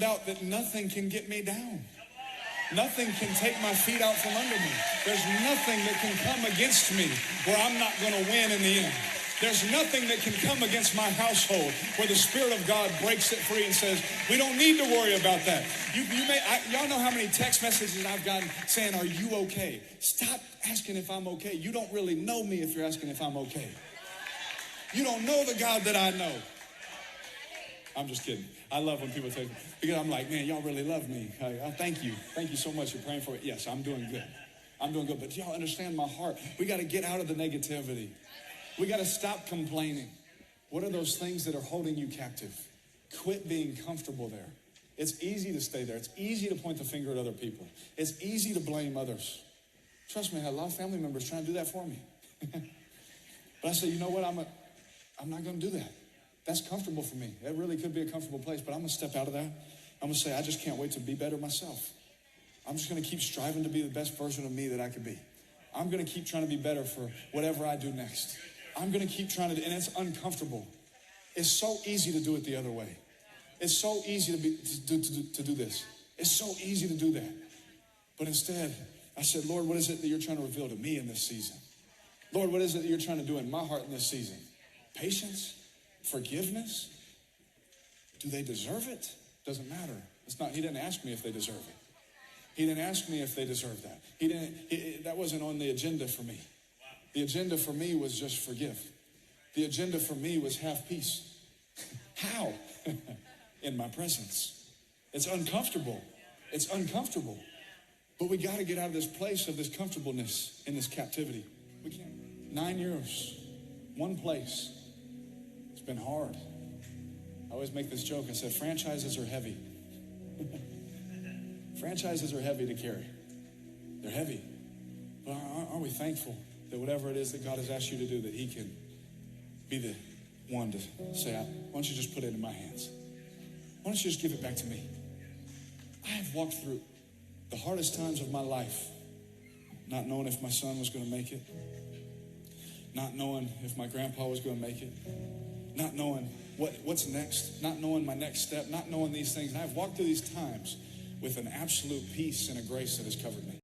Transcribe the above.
out that nothing can get me down. Nothing can take my feet out from under me. There's nothing that can come against me where I'm not going to win in the end. There's nothing that can come against my household where the Spirit of God breaks it free and says, we don't need to worry about that. Y'all know how many text messages I've gotten saying, are you okay? Stop asking if I'm okay. You don't really know me if you're asking if I'm okay. You don't know the God that I know. I'm just kidding. I love when people say, because I'm like, man, y'all really love me. I thank you. Thank you so much for praying for it. Yes, I'm doing good. I'm doing good. But y'all understand my heart. We got to get out of the negativity. We got to stop complaining. What are those things that are holding you captive? Quit being comfortable there. It's easy to stay there. It's easy to point the finger at other people. It's easy to blame others. Trust me, I had a lot of family members trying to do that for me. But I said, you know what? I'm not going to do that. That's comfortable for me. That really could be a comfortable place, but I'm going to step out of that. I'm going to say, I just can't wait to be better myself. I'm just going to keep striving to be the best version of me that I could be. I'm going to keep trying to be better for whatever I do next. I'm going to keep trying to, and it's uncomfortable. It's so easy to do it the other way. It's so easy to do this. It's so easy to do that. But instead, I said, Lord, what is it that you're trying to reveal to me in this season? Lord, what is it that you're trying to do in my heart in this season? Patience? Forgiveness? Do they deserve it? Doesn't matter. He didn't ask me if they deserve it. He didn't ask me if they deserve that. That wasn't on the agenda for me. The agenda for me was just forgive. The agenda for me was have peace. How? In my presence. It's uncomfortable. It's uncomfortable. But we got to get out of this place of this comfortableness in this captivity. We can't. 9 years, one place. It's been hard. I always make this joke. I said, franchises are heavy. Franchises are heavy to carry. They're heavy. But aren't we thankful that whatever it is that God has asked you to do, that he can be the one to say, why don't you just put it in my hands? Why don't you just give it back to me? I have walked through the hardest times of my life, not knowing if my son was going to make it, not knowing if my grandpa was going to make it, not knowing what's next, not knowing my next step, not knowing these things. And I've walked through these times with an absolute peace and a grace that has covered me.